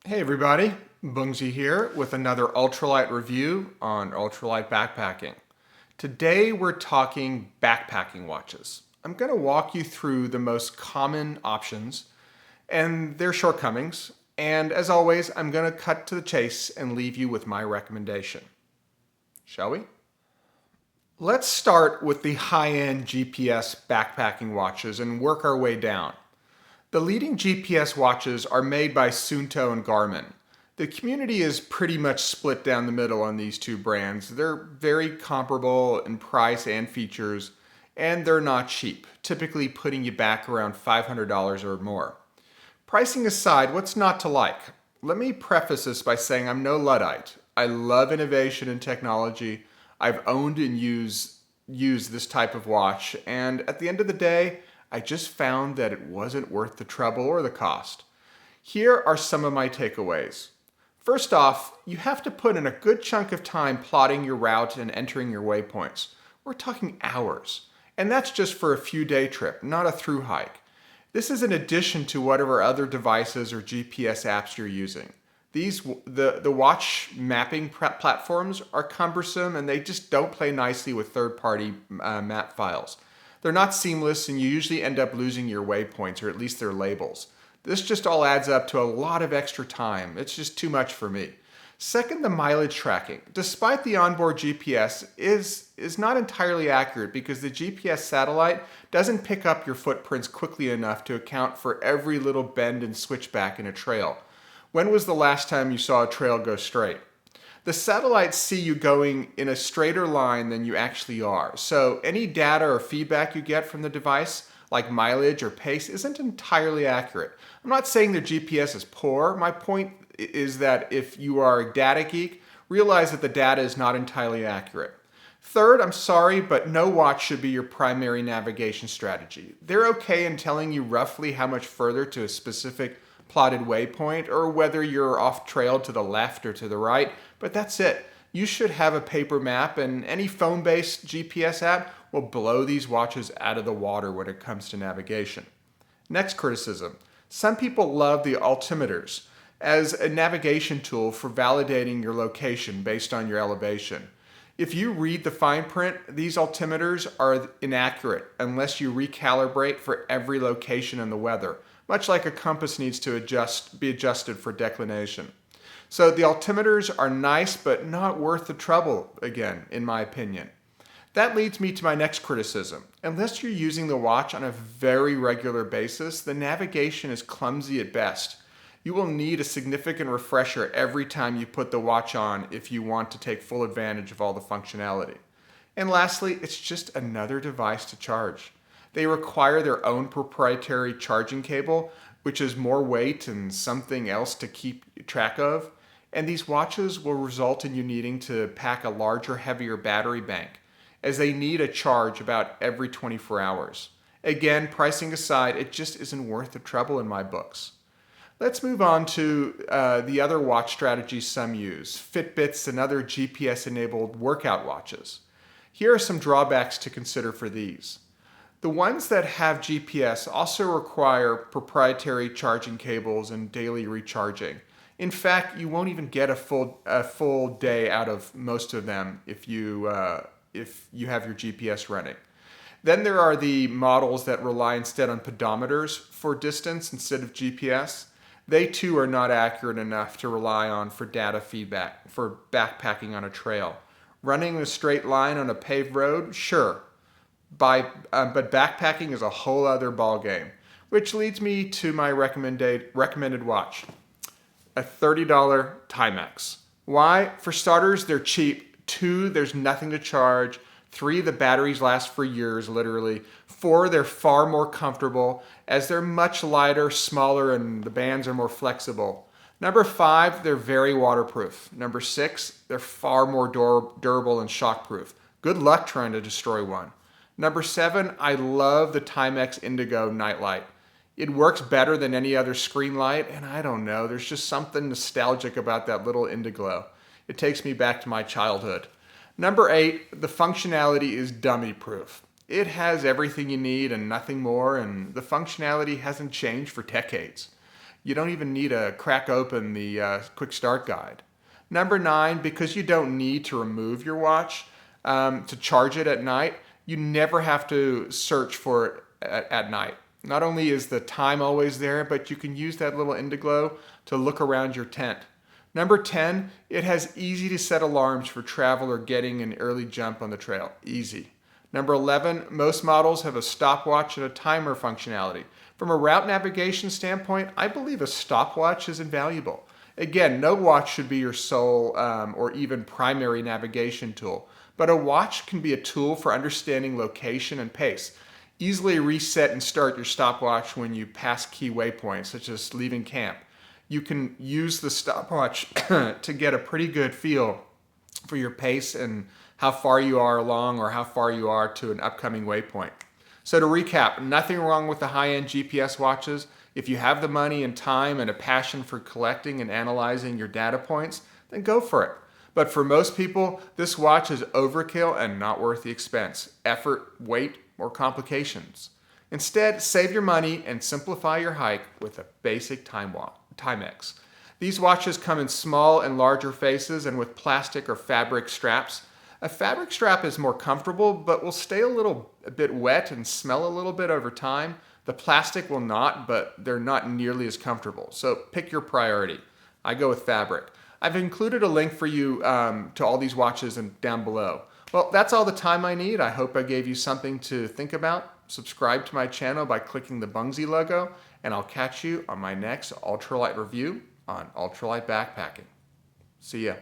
Hey everybody, Bungzy here with another ultralight review on ultralight backpacking. Today we're talking backpacking watches. I'm going to walk you through the most common options and their shortcomings, and as always, I'm going to cut to the chase and leave you with my recommendation. Shall we? Let's start with the high-end GPS backpacking watches and work our way down. The leading GPS watches are made by Suunto and Garmin. The community is pretty much split down the middle on these two brands. They're very comparable in price and features, and they're not cheap, typically putting you back around $500 or more. Pricing aside, what's not to like? Let me preface this by saying I'm no Luddite. I love innovation and technology. I've owned and used this type of watch, and at the end of the day, I just found that it wasn't worth the trouble or the cost. Here are some of my takeaways. First off, you have to put in a good chunk of time plotting your route and entering your waypoints. We're talking hours. And that's just for a few day trip, not a through hike. This is in addition to whatever other devices or GPS apps you're using. The watch mapping platforms are cumbersome and they just don't play nicely with third-party map files. They're not seamless and you usually end up losing your waypoints or at least their labels. This just all adds up to a lot of extra time. It's just too much for me. Second, the mileage tracking. Despite the onboard GPS is not entirely accurate because the GPS satellite doesn't pick up your footprints quickly enough to account for every little bend and switchback in a trail. When was the last time you saw a trail go straight? The satellites see you going in a straighter line than you actually are. So any data or feedback you get from the device, like mileage or pace, isn't entirely accurate. I'm not saying their GPS is poor. My point is that if you are a data geek, realize that the data is not entirely accurate. Third, I'm sorry, but no watch should be your primary navigation strategy. They're okay in telling you roughly how much further to a specific plotted waypoint or whether you're off trail to the left or to the right, but that's it. You should have a paper map, and any phone-based GPS app will blow these watches out of the water when it comes to navigation. Next criticism. Some people love the altimeters as a navigation tool for validating your location based on your elevation. If you read the fine print, these altimeters are inaccurate unless you recalibrate for every location and the weather, much like a compass needs to be adjusted for declination. So the altimeters are nice, but not worth the trouble, again, in my opinion. That leads me to my next criticism. Unless you're using the watch on a very regular basis, the navigation is clumsy at best. You will need a significant refresher every time you put the watch on if you want to take full advantage of all the functionality. And lastly, it's just another device to charge. They require their own proprietary charging cable, which is more weight and something else to keep track of. And these watches will result in you needing to pack a larger, heavier battery bank, as they need a charge about every 24 hours. Again, pricing aside, it just isn't worth the trouble in my books. Let's move on to the other watch strategies some use, Fitbits and other GPS-enabled workout watches. Here are some drawbacks to consider for these. The ones that have GPS also require proprietary charging cables and daily recharging. In fact, you won't even get a full day out of most of them if you have your GPS running. Then there are the models that rely instead on pedometers for distance instead of GPS. They too are not accurate enough to rely on for data feedback for backpacking on a trail. Running in a straight line on a paved road, sure. But backpacking is a whole other ballgame, which leads me to my recommended watch, a $30 Timex. Why? For starters, they're cheap. 2, there's nothing to charge. 3, the batteries last for years, literally. 4, they're far more comfortable as they're much lighter, smaller, and the bands are more flexible. Number 5, they're very waterproof. Number 6, they're far more durable and shockproof. Good luck trying to destroy one. Number 7, I love the Timex Indigo nightlight. It works better than any other screen light, and I don't know, there's just something nostalgic about that little indiglow. It takes me back to my childhood. Number 8, the functionality is dummy proof. It has everything you need and nothing more, and the functionality hasn't changed for decades. You don't even need to crack open the quick start guide. Number 9, because you don't need to remove your watch to charge it at night, you never have to search for it at night. Not only is the time always there, but you can use that little Indiglo to look around your tent. Number 10, it has easy to set alarms for travel or getting an early jump on the trail. Easy. Number 11, most models have a stopwatch and a timer functionality. From a route navigation standpoint, I believe a stopwatch is invaluable. Again, no watch should be your sole or even primary navigation tool, but a watch can be a tool for understanding location and pace. Easily reset and start your stopwatch when you pass key waypoints, such as leaving camp. You can use the stopwatch to get a pretty good feel for your pace and how far you are along or how far you are to an upcoming waypoint. So to recap, nothing wrong with the high-end GPS watches. If you have the money and time and a passion for collecting and analyzing your data points, then go for it. But for most people, this watch is overkill and not worth the expense, effort, weight, or complications. Instead, save your money and simplify your hike with a basic Timex. These watches come in small and larger faces and with plastic or fabric straps. A fabric strap is more comfortable, but will stay a bit wet and smell a little bit over time. The plastic will not, but they're not nearly as comfortable. So pick your priority. I go with fabric. I've included a link for you to all these watches down below. Well, that's all the time I need. I hope I gave you something to think about. Subscribe to my channel by clicking the Bungzy logo, and I'll catch you on my next ultralight review on ultralight backpacking. See ya.